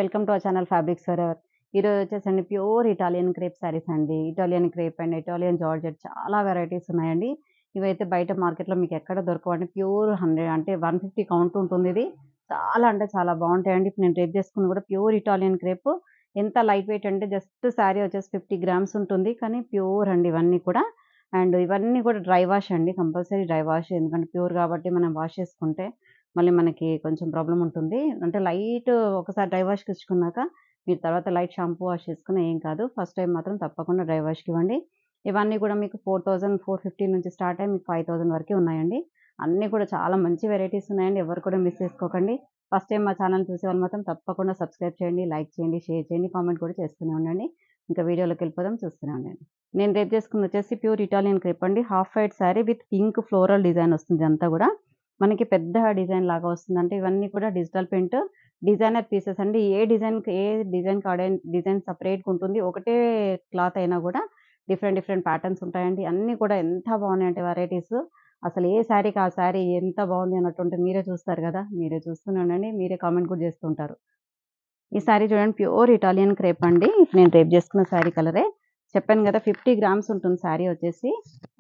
Welcome to our channel fabrics for ever. ఈరోజు వచ్చేసండి pure Italian crepe saris అండి. Italian crepe and Italian georgette చాలా varieties ఉన్నాయండి. ఇవైతే బయట మార్కెట్‌లో మీకు ఎక్కడ దొరకవండి. ప్యూర్ 100 అంటే 150 కౌంట్ ఉంటుంది ఇది. చాలా అంటే చాలా బావుంటాయండి. ఇప్పుడు నేను డ్రేప్ చేసుకుంది కూడా ప్యూర్ ఇటాలియన్ క్రేప్. ఎంత లైట్ వెయిట్ అంటే జస్ట్ శారీ వచ్చేసి 50 గ్రామ్స్ ఉంటుంది. కానీ ప్యూర్ అండి ఇవన్నీ కూడా. అండ్ ఇవన్నీ కూడా డ్రై వాష్ అండి. Compulsory dry wash. ఎందుకంటే ప్యూర్ కాబట్టి మనం వాష్ చేసుకుంటే మళ్ళీ మనకి కొంచెం ప్రాబ్లమ్ ఉంటుంది. అంటే లైట్ ఒకసారి డ్రై వాష్‌కి ఇచ్చుకున్నాక మీరు తర్వాత లైట్ షాంపూ వాష్ చేసుకున్నా ఏం కాదు. ఫస్ట్ టైమ్ మాత్రం తప్పకుండా డ్రై వాష్‌కి ఇవ్వండి. ఇవన్నీ కూడా మీకు 4000, 450 నుంచి స్టార్ట్ అయ్యి మీకు 5000 వరకే ఉన్నాయండి. అన్నీ కూడా చాలా మంచి వెరైటీస్ ఉన్నాయండి. ఎవరు కూడా మిస్ చేసుకోకండి. ఫస్ట్ టైమ్ మా ఛానల్ చూసేవాళ్ళు మాత్రం తప్పకుండా సబ్స్క్రైబ్ చేయండి, లైక్ చేయండి, షేర్ చేయండి, కామెంట్ కూడా చేస్తూనే ఉండండి. ఇంకా వీడియోలోకి వెళ్ళిపోదాం, చూస్తూనే ఉండండి. నేను రేపు చేసుకుంది వచ్చేసి ప్యూర్ ఇటాలియన్ క్రేప్ అండి. Half white sari with pink floral design వస్తుంది అంతా కూడా. మనకి పెద్ద డిజైన్ లాగా వస్తుంది. అంటే ఇవన్నీ కూడా డిజిటల్ ప్రింట్ డిజైనర్ పీసెస్ అండి. ఏ డిజైన్ కాడ డిజైన్ సెపరేట్‌గా ఉంటుంది. ఒకటే క్లాత్ అయినా కూడా డిఫరెంట్ డిఫరెంట్ ప్యాటర్న్స్ ఉంటాయండి. అన్నీ కూడా ఎంత బాగున్నాయంటే వెరైటీస్. అసలు ఏ శారీకి ఆ శారీ ఎంత బాగుంది అన్నట్టుంటే మీరే చూస్తారు కదా! మీరే చూస్తూనే ఉండండి. మీరే కామెంట్ కూడా చేస్తుంటారు. ఈ శారీ చూడండి ప్యూర్ ఇటాలియన్ క్రేప్ అండి. ఇప్పుడు నేను రేప్ చేసుకున్న శారీ కలరే. చెప్పాను కదా 50 గ్రామ్స్ ఉంటుంది శారీ వచ్చేసి.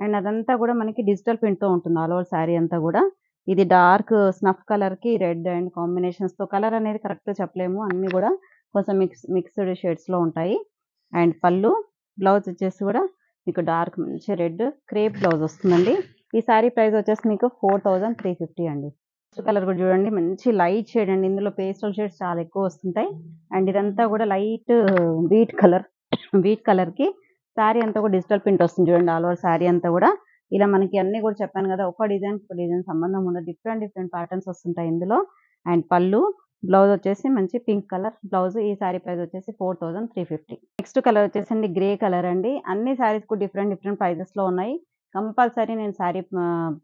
అండ్ అదంతా కూడా మనకి డిజిటల్ ప్రింట్‌తో ఉంటుంది ఆల్ ఓవర్ శారీ అంతా కూడా. ఇది డార్క్ స్నఫ్ కలర్‌కి రెడ్ అండ్ కాంబినేషన్స్‌తో కలర్ అనేది కరెక్ట్‌గా చెప్పలేము. అన్నీ కూడా కొంచెం మిక్స్డ్ షేడ్స్‌లో ఉంటాయి. అండ్ పళ్ళు, బ్లౌజ్ వచ్చేసి కూడా మీకు డార్క్ మంచి రెడ్ క్రేప్ బ్లౌజ్ వస్తుందండి. ఈ శారీ ప్రైస్ వచ్చేసి మీకు 4350 అండి. కలర్ కూడా చూడండి మంచి లైట్ షేడ్ అండి. ఇందులో పేస్టల్ షేడ్స్ చాలా ఎక్కువ వస్తుంటాయి. అండ్ ఇదంతా కూడా లైట్ వీట్ కలర్ వీట్ కలర్‌కి శారీ అంతా కూడా డిజిటల్ ప్రింట్ వస్తుంది చూడండి. ఆల్ ఓవర్ శారీ అంతా కూడా ఇలా మనకి అన్నీ కూడా చెప్పాను కదా! ఒక డిజైన్ సంబంధం ఉండదు. డిఫరెంట్ డిఫరెంట్ ప్యాటర్న్స్ వస్తుంటాయి ఇందులో. అండ్ పళ్ళు, బ్లౌజ్ వచ్చేసి మంచి పింక్ కలర్ బ్లౌజ్. ఈ శారీ ప్రైస్ వచ్చేసి 4350. నెక్స్ట్ కలర్ వచ్చేసండి గ్రే కలర్ అండి. అన్ని శారీస్ కూడా డిఫరెంట్ డిఫరెంట్ ప్రైజెస్‌లో ఉన్నాయి. కంపల్సరీ నేను శారీ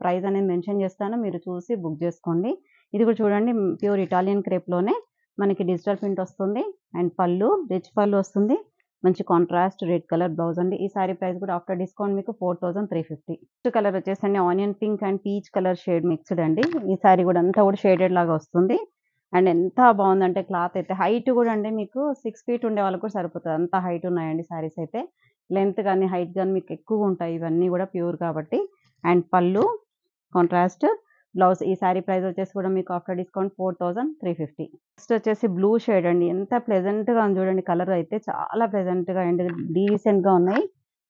ప్రైస్ అనేది మెన్షన్ చేస్తాను. మీరు చూసి బుక్ చేసుకోండి. ఇది కూడా చూడండి ప్యూర్ ఇటాలియన్ క్రేప్‌లోనే మనకి డిజిటల్ ప్రింట్ వస్తుంది. అండ్ పళ్ళు రిచ్ పళ్ళు వస్తుంది. మంచి కాంట్రాస్ట్ రెడ్ కలర్ బ్లౌజ్ అండి. ఈ శారీ ప్రైస్ కూడా ఆఫ్టర్ డిస్కౌంట్ మీకు 4350. నెక్స్ట్ కలర్ వచ్చేసండి onion pink and peach colour shade mixed అండి. ఈ శారీ కూడా అంతా కూడా షేడెడ్ లాగా వస్తుంది. అండ్ ఎంత బాగుందంటే క్లాత్ అయితే హైట్ కూడా అండి మీకు 6 ఫీట్ ఉండే వాళ్ళకి కూడా సరిపోతది. అంత హైట్ ఉన్నాయండి శారీస్ అయితే. లెంత్ గాని, హైట్ గాని మీకు ఎక్కువగా ఉంటాయి. ఇవన్నీ కూడా ప్యూర్ కాబట్టి. అండ్ పళ్ళు కాంట్రాస్ట్ బ్లౌజ్. ఈ శారీ ప్రైస్ వచ్చేసి కూడా మీకు ఆఫ్టర్ డిస్కౌంట్ 4350. నెక్స్ట్ వచ్చేసి బ్లూ షేడ్ అండి. ఎంత ప్లెజెంట్‌గా ఉంది చూడండి. కలర్ అయితే చాలా ప్లెజెంట్‌గా అండ్ డీసెంట్‌గా ఉన్నాయి.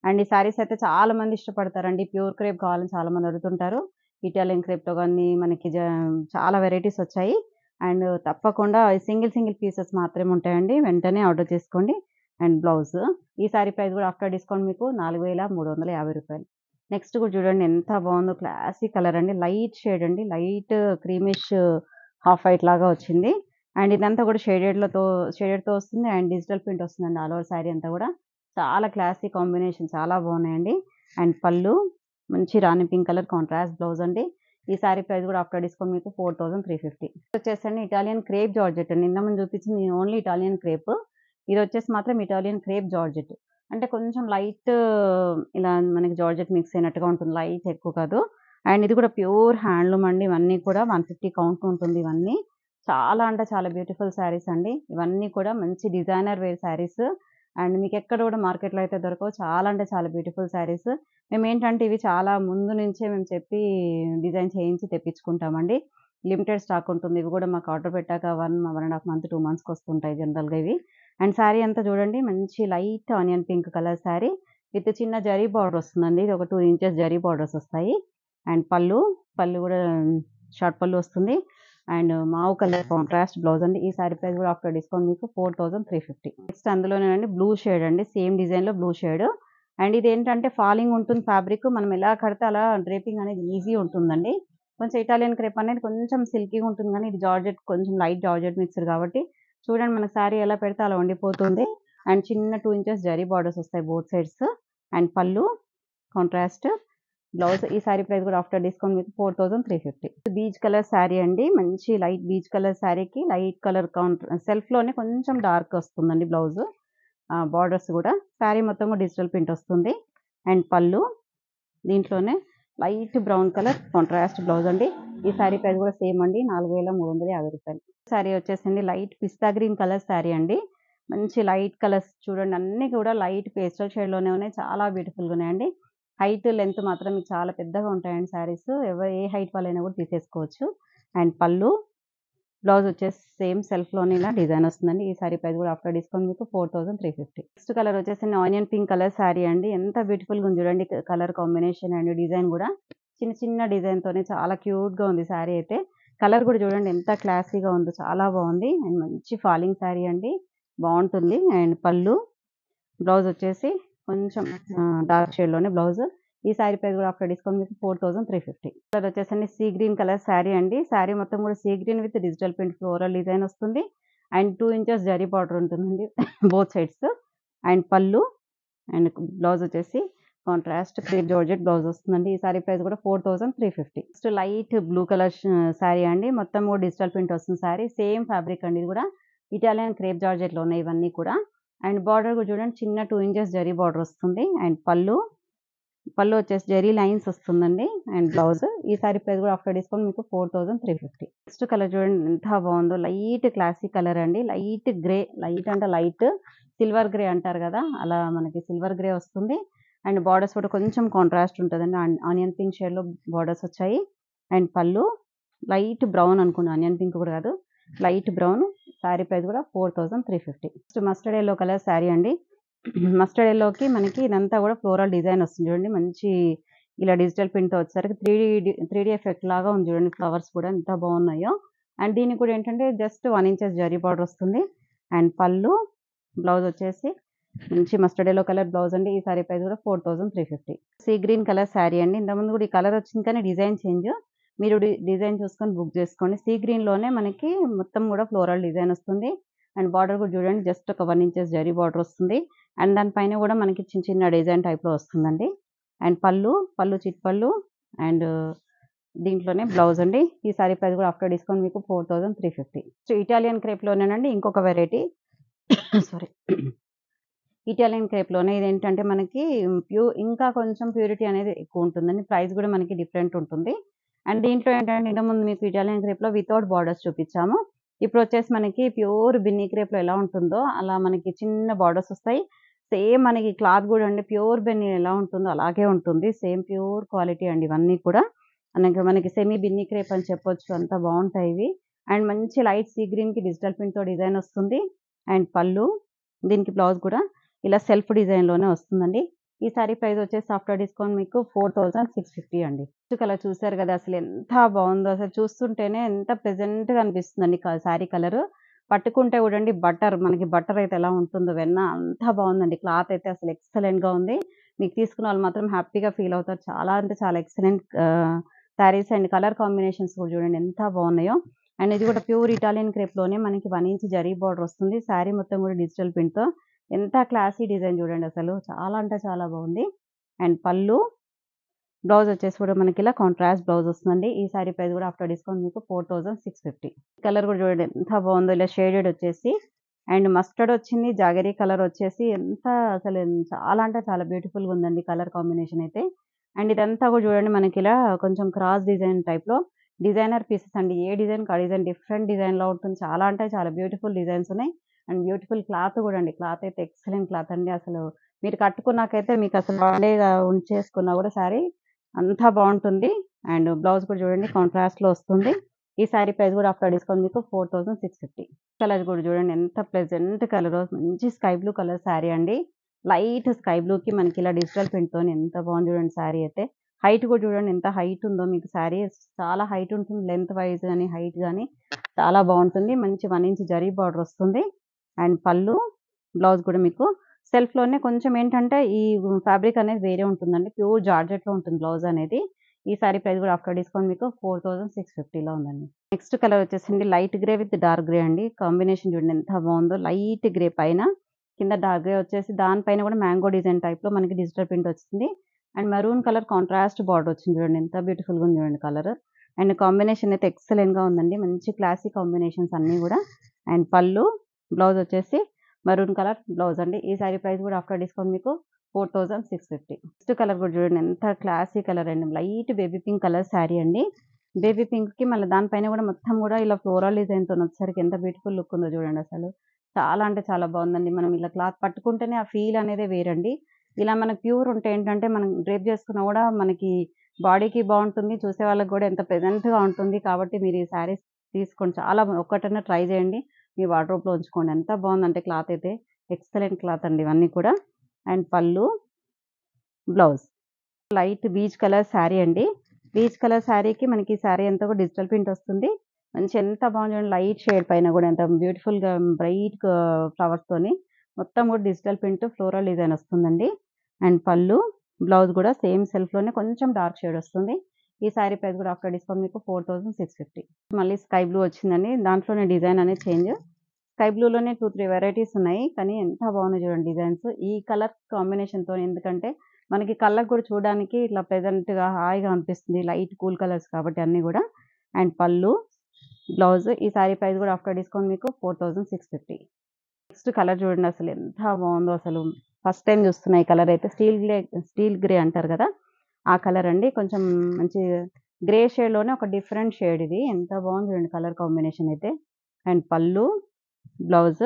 అండ్ ఈ శారీస్ అయితే చాలా మంది ఇష్టపడతారండి. ప్యూర్ క్రేప్ కావాలని చాలా మంది అడుగుతుంటారు. ఇటాలియన్ క్రేప్‌తో గాని మనకి చాలా వెరైటీస్ వచ్చాయి. అండ్ తప్పకుండా సింగిల్ పీసెస్ మాత్రమే ఉంటాయండి. వెంటనే ఆర్డర్ చేసుకోండి. And blouse. ఈ శారీ ప్రైస్ కూడా ఆఫ్టర్ డిస్కౌంట్ మీకు 4350 రూపాయలు. నెక్స్ట్ కూడా చూడండి ఎంత బాగుందో. క్లాసీ కలర్ అండి. లైట్ షేడ్ అండి. లైట్ క్రీమిష్ హాఫ్ వైట్ లాగా వచ్చింది. అండ్ ఇదంతా కూడా షేడెడ్‌తో వస్తుంది. అండ్ డిజిటల్ ప్రింట్ వస్తుందండి ఆల్ ఓవర్ శారీ అంతా కూడా. చాలా క్లాసీ కాంబినేషన్ చాలా బాగున్నాయండి. అండ్ పళ్ళు మంచి రాణి పింక్ కలర్ కాంట్రాస్ట్ బ్లౌజ్ అండి. ఈ శారీ ప్రైస్ కూడా ఆఫ్టర్ డిస్కౌంట్ మీకు 4350. వచ్చేసండి ఇటాలియన్ క్రేప్ జార్జెట్ అండి. నిన్న ముందు చూపించింది ఓన్లీ ఇటాలియన్ క్రేప్. ఇది వచ్చేసి మాత్రం ఇటాలియన్ క్రేప్ జార్జెట్. అంటే కొంచెం లైట్ ఇలా మనకి జార్జెట్ మిక్స్ అయినట్టుగా ఉంటుంది. లైట్ ఎక్కువ కాదు. అండ్ ఇది కూడా ప్యూర్ హ్యాండ్లూమ్ అండి. ఇవన్నీ కూడా 150 కౌంట్ ఉంటుంది ఇవన్నీ. చాలా అంటే చాలా బ్యూటిఫుల్ శారీస్ అండి. ఇవన్నీ కూడా మంచి డిజైనర్ వేర్ శారీస్. అండ్ మీకు ఎక్కడ కూడా మార్కెట్‌లో అయితే దొరకవు. చాలా అంటే చాలా బ్యూటిఫుల్ శారీస్. మేమేంటంటే ఇవి చాలా ముందు నుంచే మేము చెప్పి డిజైన్ చేయించి తెప్పించుకుంటామండి. లిమిటెడ్ స్టాక్ ఉంటుంది. ఇవి కూడా మాకు ఆర్డర్ పెట్టాక 1 1½ మంత్, 2 మంత్స్‌కి వస్తుంటాయి జనరల్‌గా ఇవి. అండ్ శారీ అంతా చూడండి మంచి light onion pink colour sari with చిన్న జరీ బార్డర్ వస్తుందండి. ఇది ఒక 2 ఇంచెస్ జరీ బార్డర్స్ వస్తాయి. అండ్ పళ్ళు కూడా షార్ట్ పళ్ళు వస్తుంది. అండ్ మావు కలర్ కాంట్రాస్ట్ బ్లౌజ్ అండి. ఈ శారీ ప్రైస్ కూడా ఆఫ్టర్ డిస్కౌంట్ మీకు 4350. నెక్స్ట్ అందులోనేనండి బ్లూ షేడ్ అండి. సేమ్ డిజైన్‌లో బ్లూ షేడ్. అండ్ ఇదేంటంటే ఫాలింగ్ ఉంటుంది ఫ్యాబ్రిక్. మనం ఎలా కడితే అలా డ్రేపింగ్ అనేది ఈజీ ఉంటుందండి. కొంచెం ఇటాలియన్ క్రేప్ అనేది కొంచెం సిల్కీగా ఉంటుంది కానీ ఇది జార్జెట్ కొంచెం లైట్ జార్జెట్ మిక్స్డ్ కాబట్టి చూడండి మనకు శారీ ఎలా పెడితే అలా ఉండిపోతుంది. అండ్ చిన్న 2 ఇంచెస్ జరీ బార్డర్స్ వస్తాయి బోత్ సైడ్స్. అండ్ పళ్ళు కాంట్రాస్ట్ బ్లౌజ్. ఈ శారీ ప్రైస్ కూడా ఆఫ్టర్ డిస్కౌంట్ మీకు 4350. బీచ్ కలర్ శారీ అండి. మంచి లైట్ బీచ్ కలర్ శారీకి లైట్ కలర్ సెల్ఫ్‌లోనే కొంచెం డార్క్ వస్తుందండి బ్లౌజ్. బార్డర్స్ కూడా. శారీ మొత్తం కూడా డిజిటల్ ప్రింట్ వస్తుంది. అండ్ పళ్ళు దీంట్లోనే light brown colour contrast blouse అండి. ఈ శారీ ప్రైస్ కూడా సేమ్ అండి. రూ. 4,350. శారీ వచ్చేసండి లైట్ పిస్తా గ్రీన్ కలర్ శారీ అండి. మంచి లైట్ కలర్స్ చూడండి, అన్నీ కూడా లైట్ పేస్టల్ షేడ్‌లోనే ఉన్నాయి. చాలా బ్యూటిఫుల్‌గా ఉన్నాయండి. హైట్, లెంత్ మాత్రం మీకు చాలా పెద్దగా ఉంటాయండి శారీస్. ఏ హైట్ వాళ్ళైనా కూడా తీసేసుకోవచ్చు. అండ్ పళ్ళు, బ్లౌజ్ వచ్చేసి సేమ్ సెల్ఫ్‌లోనే ఇలా డిజైన్ వస్తుందండి. ఈ శారీ ప్రైస్ కూడా ఆఫ్టర్ డిస్కౌంట్ మీకు 4,350. నెక్స్ట్ కలర్ వచ్చేసి ఆనియన్ పింక్ కలర్ శారీ అండి. ఎంత బ్యూటిఫుల్‌గా ఉంది చూడండి. కలర్ కాంబినేషన్ అండ్ డిజైన్ కూడా చిన్న చిన్న డిజైన్‌తోనే చాలా క్యూట్‌గా ఉంది శారీ అయితే. కలర్ కూడా చూడండి ఎంత క్లాసీగా ఉందో, చాలా బాగుంది. అండ్ మంచి ఫాలింగ్ శారీ అండి, బాగుంటుంది. అండ్ పళ్ళు, బ్లౌజ్ వచ్చేసి కొంచెం డార్క్ షేడ్‌లోనే బ్లౌజ్. ఈ శారీ ప్రైస్ కూడా ఆఫ్టర్ డిస్కౌంట్ మీకు 4,350. కలర్ వచ్చేసండి సీ గ్రీన్ కలర్ శారీ అండి. శారీ మొత్తం కూడా sea green with digital print floral design వస్తుంది. అండ్ 2 ఇంచెస్ జరీ బార్డర్ ఉంటుందండి both sides. And pallu and blouse వచ్చేసి కాంట్రాస్ట్ క్రేప్ జార్జెట్ బ్లౌజ్ వస్తుందండి. ఈ శారీ ప్రైస్ కూడా 4,350. Next light blue colour sari అండి. మొత్తం కూడా డిజిటల్ ప్రింట్ వస్తుంది శారీ. సేమ్ ఫ్యాబ్రిక్ అండి. ఇది కూడా ఇటాలియన్ క్రేప్ జార్జెట్‌లో ఉన్నాయి ఇవన్నీ కూడా. అండ్ బార్డర్ కూడా చూడండి చిన్న 2 ఇంచెస్ జరీ బార్డర్ వస్తుంది. అండ్ పళ్ళు వచ్చేసి జరీ లైన్స్ వస్తుందండి. And blouse. ఈ శారీ ప్రైస్ కూడా ఆఫ్టర్ డిస్కౌంట్ మీకు 4,350. నెక్స్ట్ కలర్ చూడండి ఎంత బాగుందో, లైట్ క్లాసిక్ కలర్ అండి. లైట్ గ్రే, లైట్ అంటే లైట్ సిల్వర్ గ్రే అంటారు కదా, అలా మనకి సిల్వర్ గ్రే వస్తుంది. అండ్ బార్డర్స్ కూడా కొంచెం కాంట్రాస్ట్ ఉంటుందండి. ఆనియన్ పింక్ షేడ్‌లో బార్డర్స్ వచ్చాయి. అండ్ పళ్ళు లైట్ బ్రౌన్ అనుకోండి, ఆనియన్ పింక్ కూడా కాదు, లైట్ బ్రౌన్. శారీ ప్రైస్ కూడా 4,350. Next mustard yellow colour sari అండి. మస్టర్డ్ ఎల్లోకి మనకి ఇదంతా కూడా ఫ్లోరల్ డిజైన్ వస్తుంది చూడండి. మంచి ఇలా డిజిటల్ ప్రింట్‌తో వచ్చేసరికి 3D ఎఫెక్ట్ లాగా ఉంది చూడండి. ఫ్లవర్స్ కూడా ఎంత బాగున్నాయో. అండ్ దీనికి కూడా ఏంటంటే జస్ట్ 1 ఇంచెస్ జరీ బార్డర్ వస్తుంది. అండ్ పళ్ళు, బ్లౌజ్ వచ్చేసి మంచి మస్టర్డ్ ఎల్లో కలర్ బ్లౌజ్ అండి. ఈ శారీ ప్రైస్ కూడా 4,350. సీ గ్రీన్ కలర్ శారీ అండి. ఇంతకుముందు కూడా ఈ కలర్ వచ్చింది కానీ డిజైన్ చేంజ్. మీరు డిజైన్ చూసుకొని బుక్ చేసుకోండి. సీ గ్రీన్‌లోనే మనకి మొత్తం కూడా ఫ్లోరల్ డిజైన్ వస్తుంది. అండ్ బార్డర్ కూడా చూడండి జస్ట్ ఒక 1 ఇంచెస్ జరీ బార్డర్ వస్తుంది. అండ్ దానిపైన కూడా మనకి చిన్న చిన్న డిజైన్ టైప్‌లో వస్తుందండి. అండ్ పళ్ళు చిట్ పళ్ళు. అండ్ దీంట్లోనే బ్లౌజ్ అండి. ఈ శారీ ప్రైస్ కూడా ఆఫ్టర్ డిస్కౌంట్ మీకు 4,350. సో ఇటాలియన్ క్రేప్‌లోనేనండి ఇంకొక వెరైటీ. సారీ. ఇటాలియన్ క్రేప్‌లోనే ఇదేంటంటే మనకి ఇంకా కొంచెం ప్యూరిటీ అనేది ఎక్కువ ఉంటుందండి. ప్రైస్ కూడా మనకి డిఫరెంట్ ఉంటుంది. అండ్ దీంట్లో ఏంటంటే ఇంతకుముందు మీకు ఇటాలియన్ క్రేప్‌లో వితౌట్ బార్డర్స్ చూపించాము. ఇప్పుడు వచ్చేసి మనకి ప్యూర్ బిన్నీ క్రేప్‌లో ఎలా ఉంటుందో అలా మనకి చిన్న బార్డర్స్ వస్తాయి. సేమ్ మనకి క్లాత్ కూడా అండి ప్యూర్ బెన్నీ ఎలా ఉంటుందో అలాగే ఉంటుంది. సేమ్ ప్యూర్ క్వాలిటీ అండి ఇవన్నీ కూడా. మనకి సెమీ బిన్నీ క్రేప్ అని చెప్పొచ్చు. అంత బాగుంటాయి ఇవి. అండ్ మంచి లైట్ సీ గ్రీన్‌కి డిజిటల్ ప్రింట్‌తో డిజైన్ వస్తుంది. అండ్ పళ్ళు, దీనికి బ్లౌజ్ కూడా ఇలా సెల్ఫ్ డిజైన్‌లోనే వస్తుందండి. ఈ శారీ ప్రైస్ వచ్చేసి ఆఫ్టర్ డిస్కౌంట్ మీకు 4,650 అండి. నెక్స్ట్ కలర్ చూసారు కదా, అసలు ఎంత బాగుందో, అసలు చూస్తుంటేనే ఎంత ప్లెజెంట్‌గా అనిపిస్తుందండి శారీ కలరు. పట్టుకుంటే చూడండి మనకి బటర్ అయితే ఎలా ఉంటుందో వెన్న, అంతా బాగుందండి. క్లాత్ అయితే అసలు ఎక్సలెంట్‌గా ఉంది. మీకు తీసుకున్న వాళ్ళు మాత్రం హ్యాపీగా ఫీల్ అవుతారు. చాలా అంటే చాలా excellent saris. And colour combinations కూడా చూడండి ఎంత బాగున్నాయో. అండ్ ఇది కూడా ప్యూర్ ఇటాలియన్ క్రేప్‌లోనే మనకి 1 ఇంచ్ జరీ బార్డర్ వస్తుంది. శారీ మొత్తం కూడా డిజిటల్ ప్రింట్‌తో ఎంత క్లాసీ డిజైన్ చూడండి అసలు. చాలా అంటే చాలా బాగుంది. అండ్ పళ్ళు, బ్లౌజ్ వచ్చేసి కూడా మనకి ఇలా కాంట్రాస్ట్ బ్లౌజ్ వస్తుందండి. ఈ శారీ ప్రైస్ కూడా ఆఫ్టర్ డిస్కౌంట్ మీకు 4,650. కలర్ కూడా చూడండి ఎంత బాగుందో, ఇలా షేడెడ్ వచ్చేసి. అండ్ మస్టర్డ్ వచ్చింది. జాగరీ కలర్ వచ్చేసి ఎంత అసలు చాలా అంటే చాలా బ్యూటిఫుల్‌గా ఉందండి కలర్ కాంబినేషన్ అయితే. అండ్ ఇదంతా కూడా చూడండి మనకి ఇలా కొంచెం క్రాస్ డిజైన్ టైప్‌లో డిజైనర్ పీసెస్ అండి. ఏ డిజైన్‌కి ఆ డిజైన్ డిఫరెంట్ డిజైన్‌లో ఉంటుంది. చాలా అంటే చాలా బ్యూటిఫుల్ డిజైన్స్ ఉన్నాయి. అండ్ బ్యూటిఫుల్ క్లాత్ కూడా అండి. క్లాత్ అయితే ఎక్సలెంట్ క్లాత్ అండి. అసలు మీరు కట్టుకున్నాకైతే మీకు అసలు వన్ డేగా ఉంచేసుకున్నా కూడా శారీ అంతా బాగుంటుంది. అండ్ బ్లౌజ్ కూడా చూడండి కాంట్రాస్ట్‌లో వస్తుంది. ఈ శారీ ప్రైస్ కూడా ఆఫ్టర్ డిస్కౌంట్ మీకు 4,650. కలర్ కూడా చూడండి ఎంత ప్లెజెంట్ కలరో, మంచి స్కై బ్లూ కలర్ శారీ అండి. లైట్ స్కై బ్లూకి మనకి ఇలా డిజిటల్ ప్రింట్‌తోని ఎంత బాగుంది చూడండి శారీ అయితే. హైట్ కూడా చూడండి ఎంత హైట్ ఉందో మీకు శారీ. చాలా హైట్ ఉంటుంది. లెంత్ వైస్ గాని, హైట్ గాని చాలా బాగుంటుంది. మంచి 1 ఇంచ్ జరీ బార్డర్ వస్తుంది. అండ్ పళ్ళు, బ్లౌజ్ కూడా మీకు సెల్ఫ్‌లోనే కొంచెం ఏంటంటే ఈ ఫ్యాబ్రిక్ అనేది వేరే ఉంటుందండి. ప్యూర్ జార్జెట్‌లో ఉంటుంది బ్లౌజ్ అనేది. ఈ శారీ ప్రైస్ కూడా ఆఫ్టర్ డిస్కౌంట్ మీకు 4,650లో ఉందండి. నెక్స్ట్ కలర్ వచ్చేసండి light grey with dark grey అండి. కాంబినేషన్ చూడండి ఎంత బాగుందో. లైట్ గ్రే పైన, కింద డార్క్ గ్రే వచ్చేసి దానిపైన కూడా మ్యాంగో డిజైన్ టైప్‌లో మనకి డిజిటల్ ప్రింట్ వచ్చింది. And maroon colour contrast border వచ్చింది చూడండి. ఎంత బ్యూటిఫుల్‌గా ఉంది చూడండి కలర్. అండ్ కాంబినేషన్ అయితే ఎక్సలెంట్‌గా ఉందండి. మంచి క్లాసీ కాంబినేషన్స్ అన్నీ కూడా. అండ్ పళ్ళు, బ్లౌజ్ వచ్చేసి మెరూన్ కలర్ బ్లౌజ్ అండి. ఈ శారీ ప్రైస్ కూడా ఆఫ్టర్ డిస్కౌంట్ మీకు 4,650. నెక్స్ట్ కలర్ కూడా చూడండి ఎంత క్లాసీ కలర్ అండి. Light baby pink colour sari అండి. బేబీ పింక్‌కి మళ్ళీ దానిపైన గూడా మొత్తం గూడా ఇలా ఫ్లోరల్ డిజైన్‌తోని వచ్చేసరికి ఎంత బ్యూటిఫుల్ లుక్ ఉందో చూడండి అసలు. చాలా అంటే చాలా బావుందండి. మనం ఇలా క్లాత్ పట్టుకుంటేనే ఆ ఫీల్ అనేదే వేరండి. ఇలా మనకు ప్యూర్ ఉంటే ఏంటంటే మనం డ్రేప్ చేసుకున్నా గూడా మనకి బాడీకి బావుంటుంది. చూసే వాళ్ళకి గూడా ఎంత ప్లెజెంట్‌గా ఉంటుంది. కాబట్టి మీరు ఈ శారీస్ తీసుకోండి. చాలా ఒక్కటన్నా ట్రై చేయండి. మీ వార్డ్‌రోబ్‌లో ఉంచుకోండి. ఎంత బావుందంటే క్లాత్ అయితే ఎక్సలెంట్ క్లాత్ అండి ఇవన్నీ కూడా. And pallu, blouse. Light peach colour sari అండి. బీచ్ కలర్ శారీకి మనకి శారీ అంతా కూడా డిజిటల్ ప్రింట్ వస్తుంది. మంచి ఎంత బాగుంది చూడండి. లైట్ షేడ్ పైన కూడా ఎంత బ్యూటిఫుల్‌గా బ్రైట్ ఫ్లవర్స్‌తోని మొత్తం కూడా డిజిటల్ ప్రింట్ ఫ్లోరల్ డిజైన్ వస్తుందండి. అండ్ పళ్ళు, బ్లౌజ్ కూడా సేమ్ సెల్ఫ్‌లోనే కొంచెం డార్క్ షేడ్ వస్తుంది. ఈ శారీ ప్రైస్ కూడా ఆఫ్టర్ డిస్కౌంట్ మీకు 4650. మళ్ళీ స్కై బ్లూ వచ్చిందండి. దాంట్లోనే డిజైన్ అనేది చేంజ్. స్కై బ్లూలోనే 2, 3 వెరైటీస్ ఉన్నాయి. కానీ ఎంత బాగున్నాయి చూడండి డిజైన్స్. ఈ కలర్ కాంబినేషన్‌తోని ఎందుకంటే మనకి కళ్ళకి కూడా చూడడానికి ఇట్లా ప్లెజెంట్‌గా హాయిగా అనిపిస్తుంది. లైట్ కూల్ కలర్స్ కాబట్టి అన్నీ గూడా. అండ్ పళ్ళు, బ్లౌజ్ ఈ సారీ ప్రైస్ గూడా ఆఫ్టర్ డిస్కౌంట్ మీకు 4650. నెక్స్ట్ కలర్ చూడండి అసలు ఎంత బావుందో అసలు. ఫస్ట్ టైమ్ చూస్తున్నా ఈ కలర్ అయితే. స్టీల్ గ్రే అంటారు గదా! ఆ కలర్ అండి. కొంచెం మంచి గ్రే షేడ్‌లోనే ఒక డిఫరెంట్ షేడ్ ఇది. ఎంత బావుంది చూడండి కలర్ కాంబినేషన్ అయితే. అండ్ పళ్ళు, బ్లౌజ్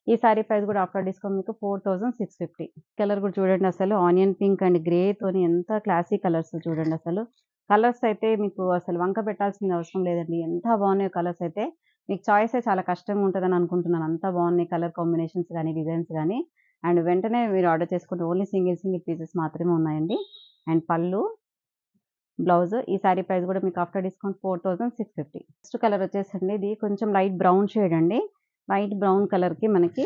ఈ సారీ ప్రైస్ గూడా ఆఫ్టర్ డిస్కౌంట్ మీకు 4650. కలర్ కూడా చూడండి అసలు ఆనియన్ పింక్ అండ్ గ్రేతోని ఎంత క్లాసీ కలర్స్ చూడండి అసలు. కలర్స్ అయితే మీకు అసలు వంక పెట్టాల్సిన అవసరం లేదండి. ఎంత బాగున్నాయో కలర్స్ అయితే. మీకు చాయిసే చాలా కష్టంగా ఉంటదని అనుకుంటున్నాను. అంత బాగున్నాయి కలర్ కాంబినేషన్స్ గాని, డిజైన్స్ గాని. అండ్ వెంటనే మీరు ఆర్డర్ చేసుకుంటే ఓన్లీ సింగిల్ పీసెస్ మాత్రమే ఉన్నాయండి. అండ్ పళ్ళు, బ్లౌజ్ ఈ సారీ ప్రైస్ గూడా మీకు ఆఫ్టర్ డిస్కౌంట్ 4650. నెక్స్ట్ కలర్ వచ్చేసండి ఇది కొంచెం లైట్ బ్రౌన్ షేడ్ అండి. లైట్ బ్రౌన్ కలర్‌కి మనకి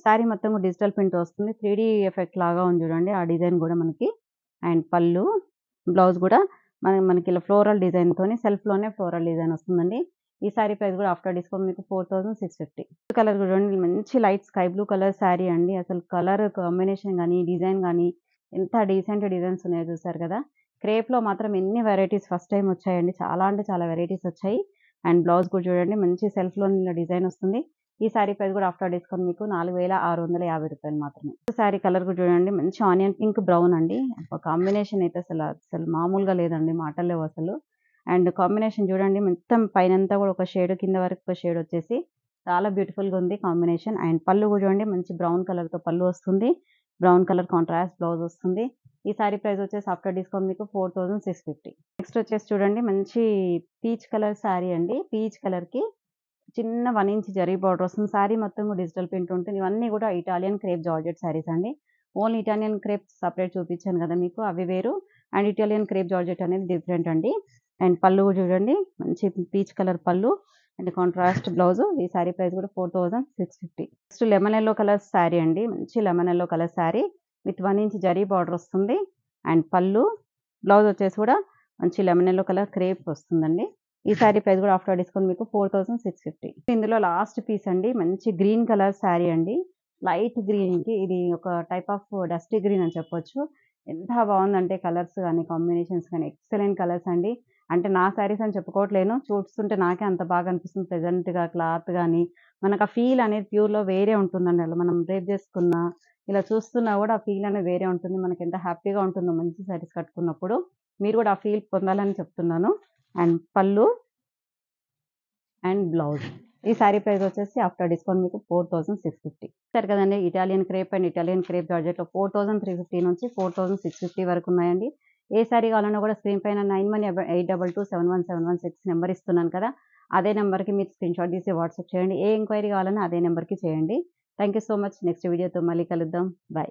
సారీ మొత్తం కూడా డిజిటల్ ప్రింట్ వస్తుంది. 3డీ ఎఫెక్ట్ లాగా ఉంది చూడండి. ఆ డిజైన్ గూడా మనకి. అండ్ పళ్ళు, బ్లౌజ్ గూడా మనకి ఇలా ఫ్లోరల్ డిజైన్‌తోని సెల్ఫ్‌లోనే ఫ్లోరల్ డిజైన్ వస్తుందండి. ఈ సారీ ప్రైస్ గూడా ఆఫ్టర్ డిస్కౌంట్ మీకు 4650. కలర్ చూడండి మంచి light sky blue colour sorry అండి. అసలు కలర్ కాంబినేషన్ గాని, డిజైన్ గాని ఎంత డీసెంట్ డిజైన్స్ ఉన్నాయో చూసారు కదా! క్రేప్‌లో మాత్రం ఎన్ని వెరైటీస్ ఫస్ట్ టైమ్ వచ్చాయండి. చాలా అంటే చాలా వెరైటీస్ వచ్చాయి. అండ్ బ్లౌజ్ కూడా చూడండి మంచి సెల్ఫ్‌లోని ఇలా డిజైన్ వస్తుంది. ఈ సారీ ప్రైస్ కూడా ఆఫ్టర్ డిస్కౌంట్ మీకు రూ. 4650 మాత్రమే. సారీ కలర్ కూడా చూడండి మంచి ఆనియన్ పింక్, బ్రౌన్ అండి. కాంబినేషన్ అయితే అసలు మామూలుగా లేదండి. మాటలు లేవు అసలు. అండ్ కాంబినేషన్ చూడండి మొత్తం పైనంతా కూడా ఒక షేడ్ కింద వరకు ఒక షేడ్ వచ్చేసి చాలా బ్యూటిఫుల్‌గా ఉంది కాంబినేషన్. అండ్ పళ్ళు కూడా చూడండి మంచి బ్రౌన్ కలర్‌తో పళ్ళు వస్తుంది. బ్రౌన్ కలర్ కాంట్రాస్ట్ బ్లౌజ్ వస్తుంది. ఈ సారీ ప్రైస్ వచ్చేసి ఆఫ్టర్ డిస్కౌంట్ మీకు 4650. నెక్స్ట్ వచ్చేసి చూడండి మంచి పీచ్ కలర్ సారీ అండి. పీచ్ కలర్‌కి చిన్న 1 ఇంచ్ జరీ బార్డర్ వస్తుంది. సారీ మొత్తం కూడా డిజిటల్ ప్రింట్ ఉంటుంది. ఇవన్నీ కూడా ఇటాలియన్ క్రేప్ జార్జెట్ సారీస్ అండి. ఓన్లీ ఇటాలియన్ క్రేప్ సెపరేట్ చూపించాను కదా మీకు అవి వేరు. అండ్ ఇటాలియన్ క్రేప్ జార్జెట్ అనేది డిఫరెంట్ అండి. అండ్ పళ్ళు చూడండి మంచి పీచ్ కలర్ పళ్ళు అండ్ కాంట్రాస్ట్ బ్లౌజ్. ఈ సారీ ప్రైస్ కూడా 4650. Next lemon yellow colour sorry అండి. మంచి lemon yellow colour sorry with 1 inch zari border వస్తుంది. అండ్ పళ్ళు, బ్లౌజ్ వచ్చేసి కూడా మంచి లెమన్ యెల్లో కలర్ క్రేప్ వస్తుందండి. ఈ సారీ ప్రైస్ కూడా ఆఫ్టర్ డిస్కౌంట్ మీకు 4650. ఇందులో లాస్ట్ పీస్ అండి. మంచి గ్రీన్ కలర్ సారీ అండి. లైట్ గ్రీన్‌కి ఇది ఒక టైప్ ఆఫ్ డస్టీ గ్రీన్ అని చెప్పొచ్చు. ఎంత బావుందంటే కలర్స్ గాని, కాంబినేషన్స్ గాని ఎక్సలెంట్ కలర్స్ అండి. అంటే నా సారీస్ అని చెప్పుకోవట్లేను. చూస్తుంటే నాకే అంత బాగా అనిపిస్తుంది. ప్లెజెంట్‌గా క్లాత్ గాని, మనకు ఆ ఫీల్ అనేది ప్యూర్‌లో వేరే ఉంటుందండి. అలా మనం డ్రేప్ చేసుకున్న, ఇలా చూస్తున్నా కూడా ఆ ఫీల్ అనేది వేరే ఉంటుంది. మనకెంత హ్యాపీగా ఉంటుందో మంచి సారీస్ కట్టుకున్నప్పుడు. మీరు కూడా ఆ ఫీల్ పొందాలని చెప్తున్నాను. And pallu and blouse. ఈ సారీ ప్రైస్ వచ్చేసి ఆఫ్టర్ డిస్కౌంట్ మీకు 4650. చూసారు కదండీ! Italian crepe and Italian crepe జార్జెట్‌లో 4350 నుంచి 4650 వరకు ఉన్నాయండి. ఏ సారీ కావాలన్నా కూడా స్క్రీన్ పైన 9182271716 నంబర్ ఇస్తున్నాను కదా! అదే నంబర్‌కి మీరు స్క్రీన్‌షాట్ తీసి వాట్సాప్ చేయండి. ఏ ఎంక్వైరీ కావాలన్నా అదే నంబర్‌కి చేయండి. Thank you so much. Next వీడియోతో మళ్ళీ కలుద్దాం. బై.